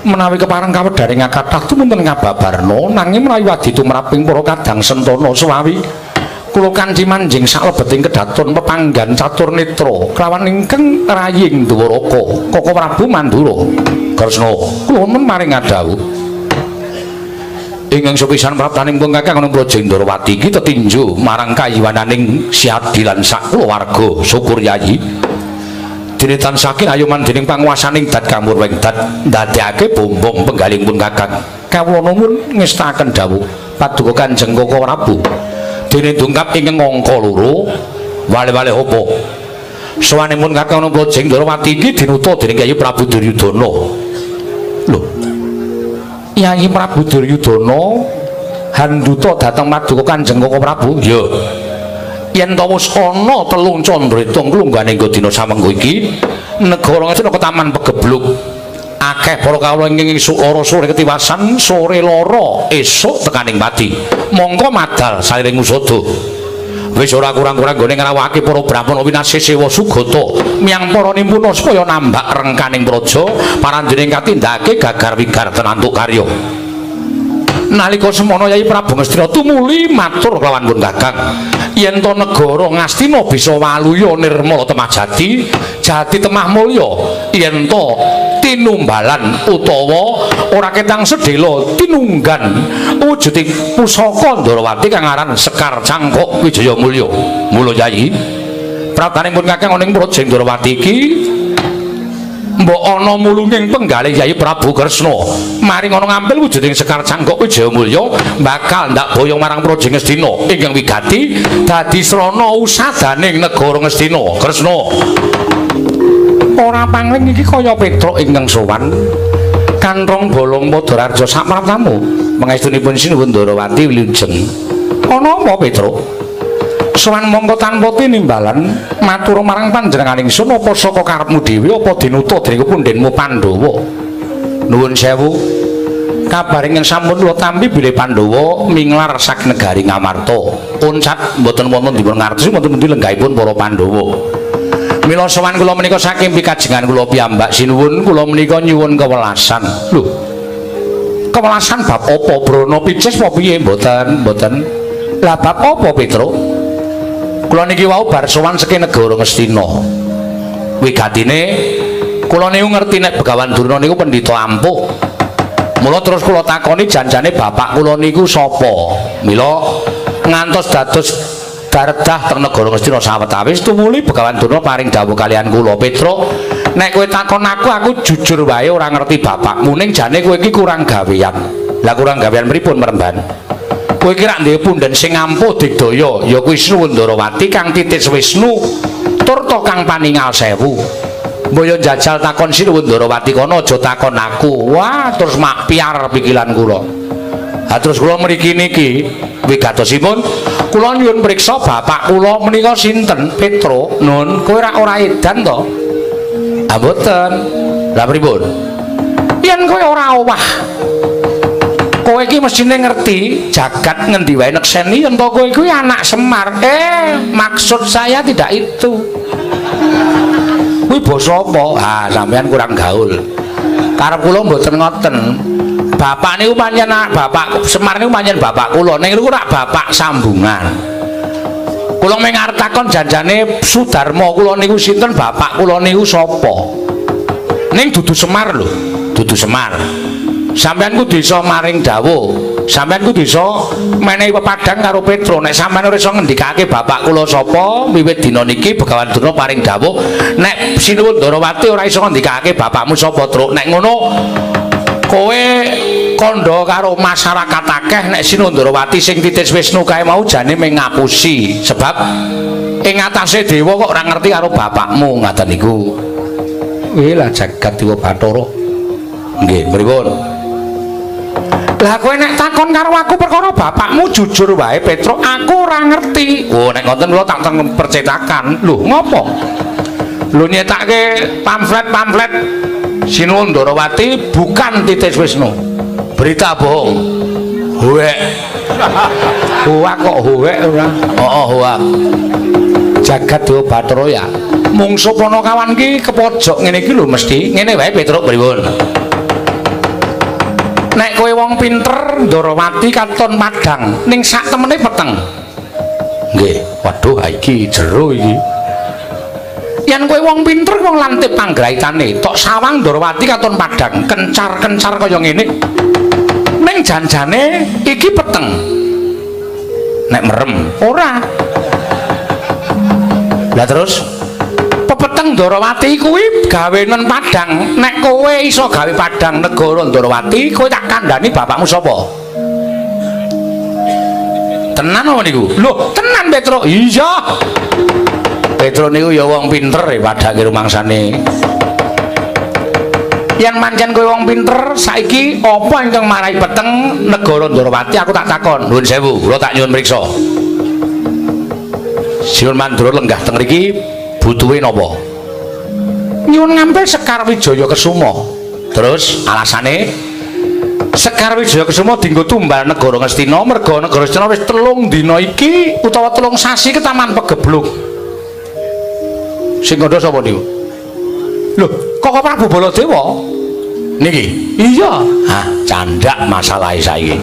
menawi kepareng kawedharing kathah tumunten ngababarna nanging menawi wadi tumraping para kadang sentana suwawi kula kanthi manjing saklebeting kedaton pepanggan catur netra kelawan ingkang raying Dwaraka Koko Prabu Mandura. Kresna kula men maring adhawuh ingkang sepisan praptanipun Kakang Namraja Dwarawati iki tetinju marang kayiwananing Siadi lan sak kulawarga syukur Yayi. Dene tansah ayoman dening panguwasaning Dat Kamur Wengdat ndadekake bombong penggalingipun Kakang. Kawula nuwun ngestaken dawuh paduka Kanjeng Koko Prabu. Dene dungkap ingkang angka 2 wale-wale apa? Sawanipun Kakang Namraja Dwarawati iki dinuta dening Kyai Prabu Duryudana. Lho, Kyai Prabu Duryudana handuta dhateng paduka Kanjeng Koko Prabu. Ya. Yen ta wis ana telung candra itung klungganing dina samengko iki negara Ngastina ketaman pegebluk akeh para kawula ingkang esuk lara sore ketiwasan sore lara esuk tekaning pati mongko madal saliring usada wis ora kurang-kurang gone ngrawake para brahmana winasih sewa sugata miyang para nimpuna supaya nambak rengkaning praja paranjening katindakake gagar wigar tenantuk karya nalika semana Yai Prabu Ngastina tumuli matur kelawan pun Kakang yen to negara Ngastina bisa waluya nirmala temah jati jati temah mulya yen to tinumbalan utawa ora ketang sedhela tinunggan wujuding pusaka Ndarawati kang aran Sekar Cangkok Wijaya Mulya mula Yai pratanipun Kakang ning Projeng Ndarawati iki mbok ana mulunging penggalih Yai Prabu Kresna maring ana ngampil wujuding Sekar Cangkok Wijaya Mulya bakal ndak boyong marang Projeng Ngastina ingkang wigati dadi srana usadaning negara Ngastina Kresna ora pangling iki kaya Petruk ingkang sowan kanthong bolong Madararja sapratamu pangestunipun Sinuwun Ndarawati wilujeng ana apa Petruk sowan mongko tanpa tinimbalan matur marang panjenenganing sun apa saka karepmu dhewe apa dinutuh dening pundhenmu Pandhawa nuwun sewu kabaring ing sampun kula tampi bilih Pandhawa minglar saking negari Ngamarta uncat mboten wonten dipun ngartosi wonten pundi lenggahipun para Pandhawa mila sowan kula menika saking pikajengan kula piyambak sinuwun kula menika nyuwun kewelasan lho kewelasan bab apa Brana Picis apa piye mboten lah bab apa Petruk kula niki wau bar sowan saking negara Ngastina wigatine kula niku ngerti nek Begawan Durna niku pendhita ampuh mula terus kula takoni janjane bapak kula niku sapa mila ngantos dados daredah teng negara Ngastina sawetawis tumuli Begawan Durna paring dawuh kalian kula Petruk nek kowe takon aku jujur wae ora ngerti bapakmu ning jane kowe iki kurang gawean lah kurang gawean pripun meremban kowe iki rak ndhewe punden sing ampuh digdaya ya kuwi Sinuwun Ndarawati kang titis Wisnu turta kang paningal sewu mbaya njajal takon Sinuwun Ndarawati kono aja takon aku wah terus mak piar pikiran kula ha terus kula mriki niki wigatosipun kula nyuwun priksa bapak kula menika sinten Petruk nun kowe ora edan to ah mboten lha pripun yen kowe ora owah kowe iki mestine ngerti jagat ngendi wae nekseni yen to kowe kuwi anak Semar maksud saya tidak itu kuwi basa apa ha sampean kurang gaul karep kula mboten ngoten bapak niku pancen bapak Semar niku pancen bapak kula ning niku rak bapak sambungan kula mung arep takon janjane Sudarma kula niku sinten bapak kula niku sapa ning dudu Semar lho dudu Semar sampeyan ku desa maring dawuh sampeyan ku desa menehi pepadang karo Petruk nek sampeyan ora iso ngendikake bapak kula sapa wiwit dina niki Begawan Durna paring dawuh nek Sinuwun Ndarawati ora iso ngendikake bapakmu sapa Truk nek ngono kowe kandha karo masyarakat akeh nek Sinuwun Ndarawati sing titis Wisnu kae mau jane mung ngapusi sebab ing atase dewa kok ora ngerti karo bapakmu ngaten niku lah jagat Dewa Bathara nggih pripun lah kowe nek takon karo aku perkara bapakmu jujur wae Petruk aku ora ngerti oh nek ngoten kula tak teng percetakan lho ngopo lho nyetake pamflet Sinuwun Ndarawati bukan titis Wisnu berita bohong hoek hoak kok hoek ora hoak jagat Dewa Bathara ya mungsuh Panakawan ki kepojok ngene iki lho mesti ngene wae Petruk pripun nek kowe wong pinter Ndarawati katon madang ning sak temene peteng nggih waduh iki jero iki yen kowe wong pinter wong lantip panggraitane tok sawang Ndarawati katon padang kencar-kencar kaya ngene ning janjane iki peteng nek merem ora lah terus pepeteng Ndarawati kuwi gawenen padang nek kowe iso gawe padang negara Ndarawati kowe tak kandhani bapakmu sapa tenan apa niku lho tenan Petruk iya Petruk niku ya wong pinter padange rumangsane yen pancen kowe wong pinter saiki apa ingkang marai peteng negara Ndarawati aku tak takon nuwun sewu kula tak nyuwun mriksa Sinuwun Mandura lenggah teng mriki butuhe napa nyuwun ngampil Sekar Wijaya Kesuma Terus alasane Sekar Wijaya Kusuma dienggo tumbal negara Ngastina merga negara Ngastina wis 3 dina iki utawa 3 sasi ke Taman Pegebluk. Sing kandha sapa niku? Lho, kok Prabu Baladewa? Niki. Iya. Hah, candak masalahe saiki.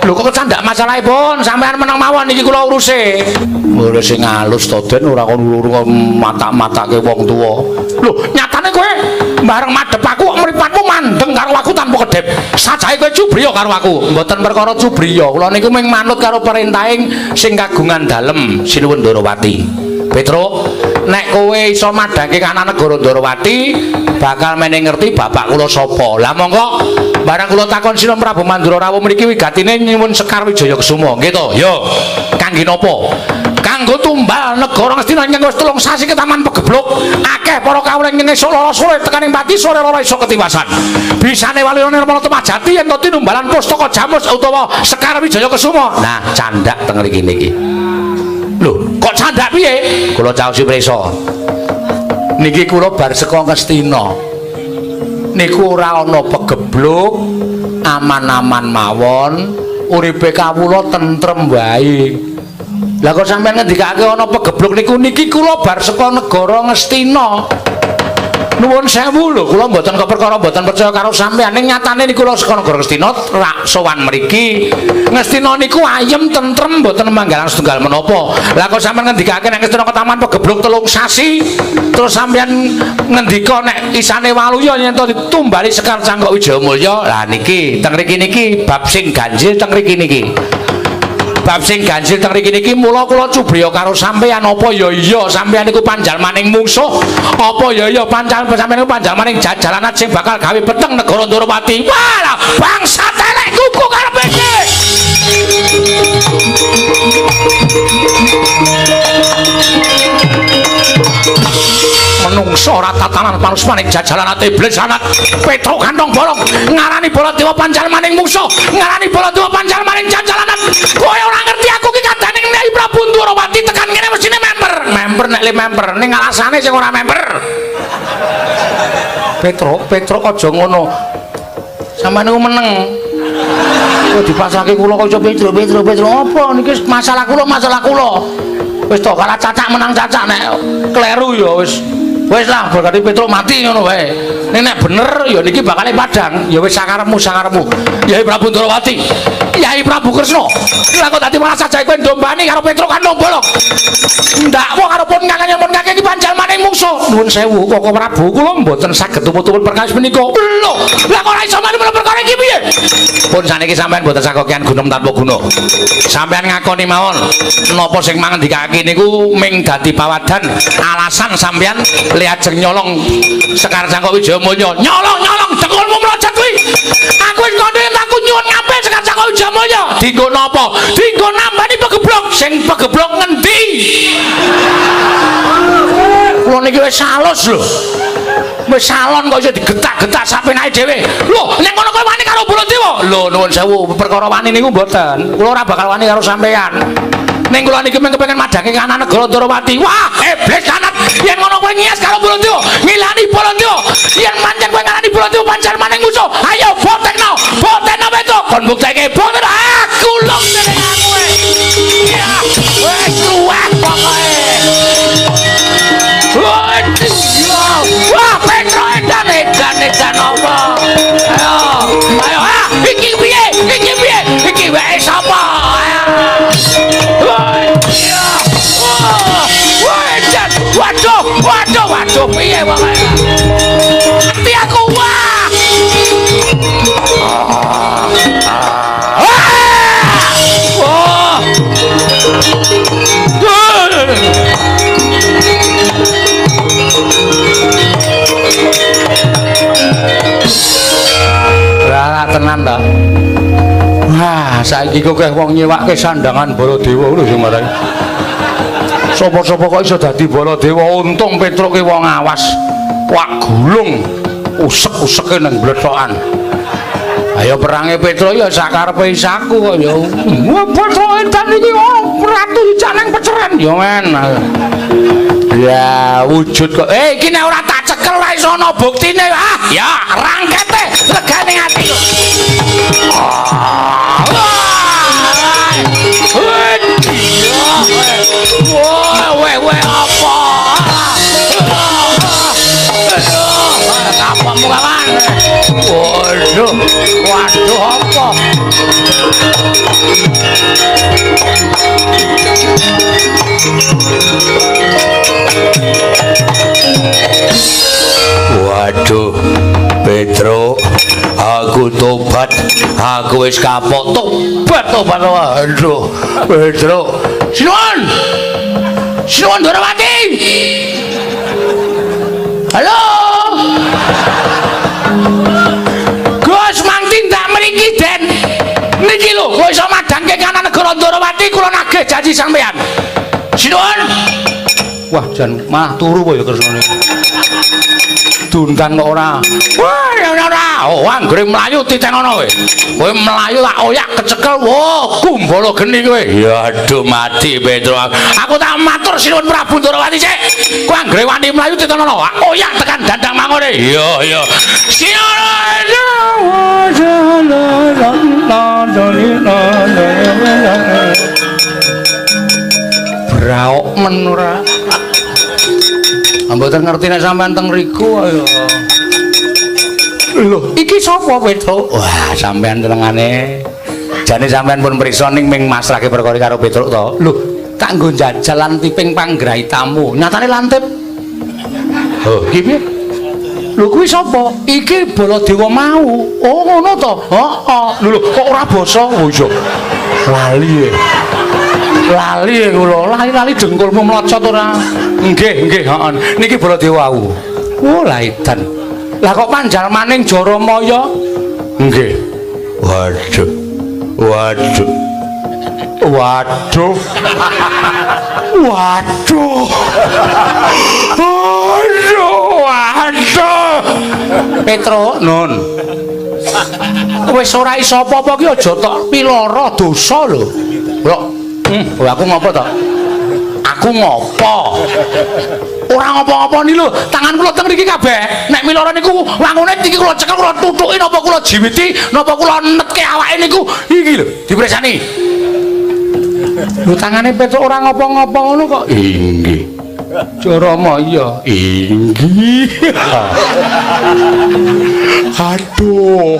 Lho kok candak masalahipun? Sampeyan meneng mawon iki kula uruse. Urus sing alus to Den ora kon luru mata-matake wong tuwa. Lho, nyatane kowe bareng madhep aku mripatmu mandeng karo aku tanpa kedhep. Sajahe kowe cubriya karo aku. Mboten perkara cubriya. Kula niku mung manut karo perintahing sing kagungan dalem Sinuwun Ndarawati. Petro, nek kowe iso madhake kana negara Ndarawati, bakal meneh ngerti bapak kula sapa. Lah monggo barang kula takon Sinuwun Prabu Mandura Rawuh mriki wigatine nyuwun Sekar Wijaya Kusuma. Nggih to? Yo. Kangge napa? Kanggo tumbal negara Ngastina ingkang wis 3 sasi ke Taman Pegebluk. Akeh para kawula ngene sore tekaning pati sore ora iso ketiwasan. Bisane walirane Nirmala Tumajati yen to tinumbalan Pustaka Jamus utawa Sekar Wijaya Kusuma. Nah, candak teng mriki niki. Lho, kok candak piye? Kula caosi prisa. Niki kula bar saka Ngastina. Niku ora ana pegebluk, aman-aman mawon, uripe kawula tentrem wae. Lah kok sampeyan ngendikake ana pegebluk niku niki kula bar saka negara Ngastina. Nuwun sewu lho, kula mboten kok perkara mboten percaya karo sampeyan. Ning nyatane niku kula saka negara Ngastina rak sowan mriki. Ngastina niku ayem tentrem mboten manggalan setunggal menapa. Lah kok sampeyan ngendikake nek Ngastina ke Taman Pegebluk 3 sasi, terus sampeyan ngendika nek isane waluya yen to ditumbali Sekar Cangkok Wijayamulya. Lah niki teng mriki niki bab sing ganjil teng mriki niki. Bab sing ganjil teng mriki niki mula kula cubriya karo sampeyan apa ya iya sampeyan niku panjalmaning mungsuh apa ya iya sampeyan niku panjalmaning jajalanat sing bakal gawe peteng negara Ndarawati. Walah bangsa telek kuku karepe iki. Menungso ora tatanan panusmaning jajalanat iblis sanat Petro kantong bolong ngarani Baladewa panjalmaning mungsuh ngarani Baladewa panjalmaning jajalanat. Kowe ora ngerti aku ki kadane Nyai Prabu Ndarawati tekan ngene mesine member nek le member ning alasane sing ora member. Petro aja ngono. Sampeyan niku meneng. Kok dipasake kula kok Petro apa niki masalah kula. Wis to kalah cacak menang cacak nek kleru ya wis. Wis lah berarti Petro mati ngono wae. Nek bener ya niki bakal padang. Ya wis sakarepmu. Yai Prabu Ndarawati. Yai Prabu Kresna. Lah kok dadi malah sajahe kowe ndombani karo Petro kandhong bolong. Ndakmu karo pun kakek iki panjalmaning mungsuh. Nuwun sewu Koko Prabu kula mboten saged tumut-tumut perkawis menika. Lho, lah kok ora iso melu perkara iki piye? Pun saniki sampean mboten sakokian gunung tanpa guna. Sampean ngakoni mawon napa sing mangandikake niku ming dadi pawadan alasan sampean ajeng nyolong Sekar Cangkok Wijayamulya. Nyolong dekulmu mlojot kuwi. Aku wis kandhe aku nyuwun ngape Sekar Cangkok Wijayamulya. Dienggo napa? Dienggo nambani pegeblok. Sing pegeblok ngendi? Kula niki wis salus lho. Wis salon kok iso digetak-getak sapenake dhewe. Lho, nek ngono kowe wani karo Baladewa? Lho, nuwun sewu, perkara wani niku mboten. Kula ora bakal wani karo sampeyan. Ning kula niki mung kepengin madhange kana negara Ndarawati. Wah, iblis sanat. Yen ngono kowe ngias karo Baladewa, ngilani Baladewa. Yen pancen kowe ngarani Baladewa panjalmaning musuh, ayo botekno itu. Kon bukteke boten aku lung dening kowe. Ya, wis luwih pokoke. Wah, Petro edan apa? Ayo, iki piye? Iki wae sapa? Waduh, piye pokoke? Ati aku wah. Lah tenan ta. Wah, saiki kok wong nyewake sandangan Baladewa lho sing marang. Sopo-sopo kok iso dadi Baladewa. Untung Petro ki wong awas. Wak gulung usek-useke nang blethokan. Ayo perange Petro ya sakarepe isaku kok ya. Petro edan iki ratu janeng peceren ya men. Ya wujud kok. Iki nek ora tak cekel ora iso ana buktine. Ah, ya rangkete legane ati. Weh apa? Kamu kawan? Waduh apa? Waduh, Petro, aku tobat, aku wis kapok tobat. Waduh, Petro, Sinuwun Durawati. Halo. Gus mang tindak mriki Den. Niki lho, kowe iso madangke kanan negara Durawati kula nagih janji sampean. Sinuwun. Wah, jan malah turu kok ya kersane. Dundang kok ora. Wah, ora. Oh, anggere mlayu titenono kowe. Kowe mlayu tak oyak kecekel. Wah, kumbala geni kowe. Ya aduh mati Petro. Aku tak matur Sinuwun Prabu Durawati sik. Kowe anggere wani mlayu titenono. Oyak tekan dandang mangone. Iya. Braok men ora. Mboten ngerti nek sampean teng riku ayo. Lho, iki sapa Petro? Wah, sampean tenengane. Jane sampean pun mriksa ning ming masrahke perkara karo Petro to. Lho, tak nggo njajal lantiping panggrahi tamu. Nyatane lantip. Oh, iki piye? Lho kuwi sapa? Iki Baladewa mau. Oh, ngono to? Heeh. Lho, kok ora basa? Oh iya. Lali kula, lali dengkulmu mlocot ora. Nggih, heeh. Niki Baladewa. Oh, la edan. Lah kok panjal maning Jaramaya? Nggih. Waduh. Petro, nun. Wis ora iso apa-apa ki aja tok pilara dosa lho. Lho, aku ngopo to? Aku ngopo? Ora ngopo-ngopo ni lho, tangan kula teng mriki kabeh. Nek milara niku wangune iki kula cekel kula tutuki napa kula jiwiti, napa kula netke awake niku. Iki lho, dipresani. Lho tangane Petro ora ngopo-ngopo ngono kok. Inggih. Jaramaya. Inggih. Aduh.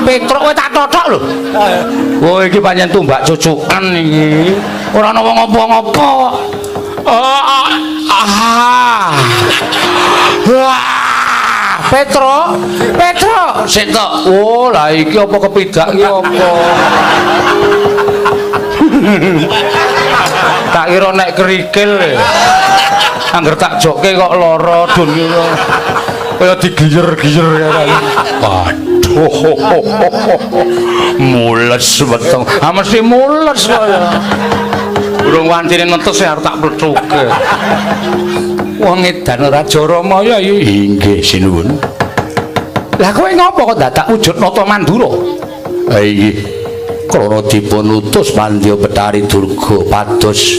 Petro kowe tak totok lho. Oh iki pancen tumbak cucukan iki. Ora ana ngopo-ngopo. Petro, sik tok. Oh, lah iki apa kepidak iki apa? Tak kira nek kerikil. Angger tak jokke kok lara dun ngono. Kaya digiyer-giyer ya. Aduh. Mules weteng. Ah mesti mules kaya. Urung wancine netes arep tak plecuke. Wong edan ora Jaramaya iki. Inggih sinuwun. Lah kowe ngopo kok dadak wujud nata mandura? Ha iki krana dipun utus Pandya Betari Durga pados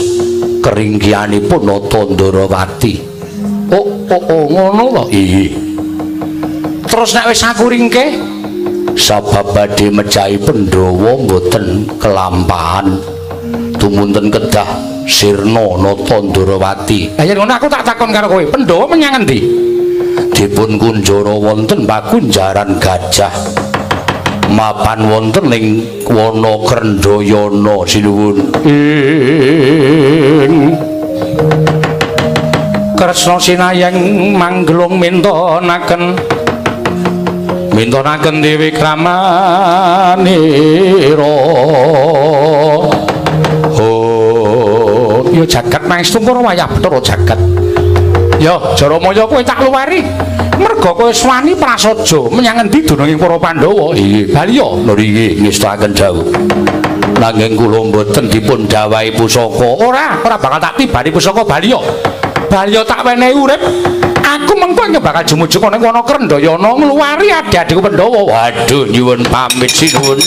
keringgianipun nata Ndarawati. Oh ngono to. Iya. Terus nek wis aku ringke sabab badhe mejahi Pandhawa mboten kelampahan tumunten kedah sirna nata Ndarawati. Lah yen ngono aku tak takon karo kowe, Pandhawa menyang endi? Dipun kunjara wonten pakunjaran gajah mapan wonten ing wana Krendayana sinuwun. Kresna sinayang manggelung mintonaken Dewi Kramanira. Oh, ya jagat mangstung para wayah Bathara jagat. Ya Jaramaya kowe tak luwari. Merga kowe swani prasaja menyang endi dununging para Pandhawa? Nggih, Baliya. Lho nggih ngestakaken dawuh. Nanging kula mboten dipun dawahi pusaka. Ora bakal tak tibani pusaka Baliya. Baliya tak wenehi urip. Aku mengko bakal jumujuk ning wana Krendayana ngluwari adi-adiku Pandhawa. Waduh nyuwun pamit sinuwun.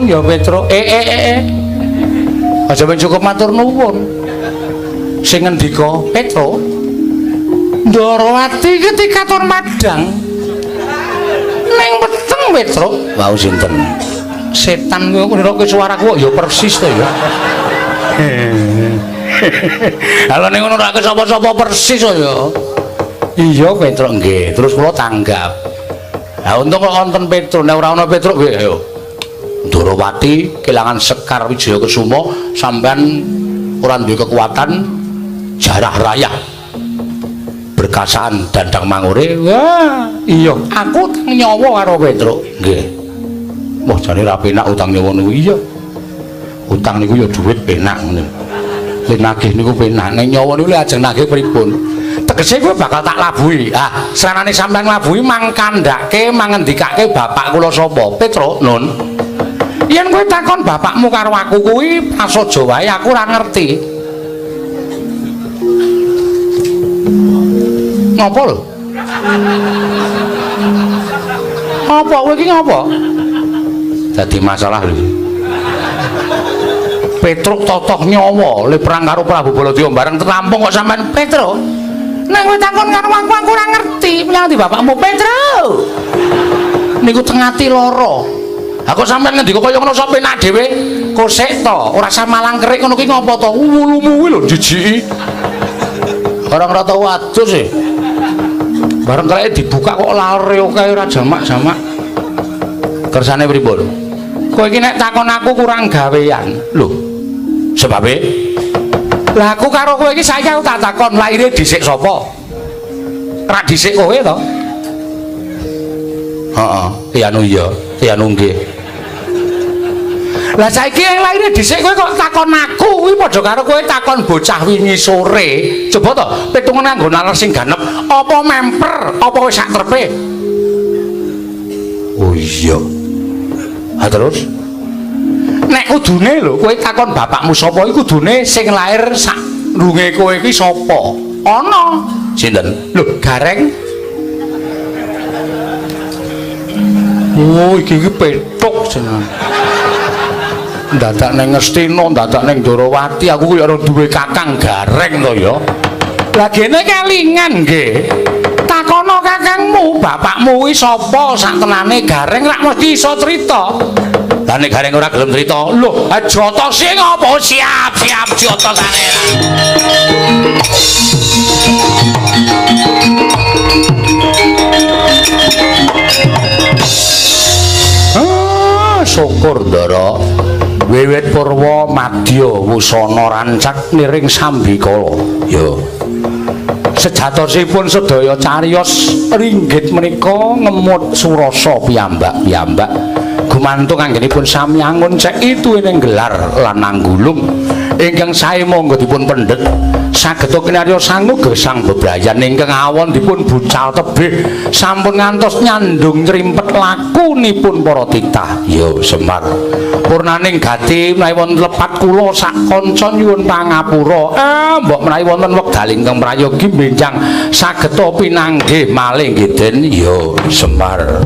nuwun ya Petruk. Aja men cukup matur nuwun. Sing ngendika Petruk, Ndarawati ketika tur madang ning weteng Petruk. Wau sinten? Setan kuwi ngrungokne suaraku kok ya persis to ya. Halo ning ngono ora sapa-sapa persis to ya. Iya Petruk nggih, terus kula tanggap. Lah untung kok wonten Petruk, nek ora ana Petruk nggih ayo. Ndarawati kelangan Sekar Wijaya Kusuma sampean ora duwe kekuatan jarah rayah. Berkasaan dandang mangure. Wah, iya, aku tang nyawa karo Petruk. Nggih. Wah, jane ra penak utang nyawa niku iya. Utang niku ya dhuwit penak ngene. Lek nagih niku penak, nek nyawa niku lek ajeng nagih pripun? Tegese kowe bakal tak labuhi. Ah, seranane sampean labuhi mangkandhake mangendikake bapak kula sapa? Petruk, Nun. Yen kowe takon bapakmu karo aku kuwi prasaja wae aku ora ngerti. Ngopo lho? Apa kowe iki ngopo? Dadi masalah lho. Petruk totoh nyawa le perang karo Prabu Baladéwa bareng terampung kok sampean Petruk. Nek kowe takon karo aku ora ngerti. Menyang di bapakmu Petruk. Niku teng ati lara. Aku sampean ngendika kaya ngono sok penak dhewe. Kosek to, ora usah malang kerik ngono ki ngopo to? Wulumu kuwi lho jijiki. Orang ora tau adus e. Bareng kereke dibuka kok lare kae ora jamak-jamak. Kersane pripun? Kowe iki nek takon aku kurang gawean. Lho. Sebabe? Lah aku karo kowe iki saiki aku tak takon laire dhisik sapa? Ra dhisik kowe to? Heeh, iya, anu nggih. Lah saiki yang lainnya dhisik kowe kok takon aku kuwi padha karo kowe takon bocah wingi sore. Coba to, pitungan nganggo nalar sing ganep, apa memper, apa wis sak trepe? Oh iya. Ha terus? Nek kudune lho kowe takon bapakmu sapa iku kudune sing lair sak ndunge kowe iki sapa? Ana. Sinten? Lho, Gareng. Oh, iki Petruk jeneng. Dadak neng Ngastina, dadak neng Ndarawati, aku kuwi ora duwe kakang Gareng to ya. Lah gene kelingan nggih. Takono kakangmu, bapakmu kuwi sapa saktenane Gareng rak mesti iso crita. Lah nek Gareng ora gelem crita, lho, Jata sing apa? Siap Jata sanera. Syukur Ndara. Wiwit purwa madya wusana rancak niring sambikala. Ya. Sejatosipun sedaya cariyos ringgit menika ngemut surasa piyambak-piyambak. Gumantung anggenipun sami angun cek itu ing gelar lan nanggulung ingkang sae monggo dipun pendhet sageta kinarya sangu gesang bebrayan ingkang awon dipun bucal tebih sampun ngantos nyandung nyrimpet lakunipun para titah. Ya Semar purnaning gati menawi wonten lepat kula sak kanca nyuwun pangapura. Mbok menawi wonten wekdal ingkang prayogi benjang sageta pinanggih malih nggih Den. Ya Semar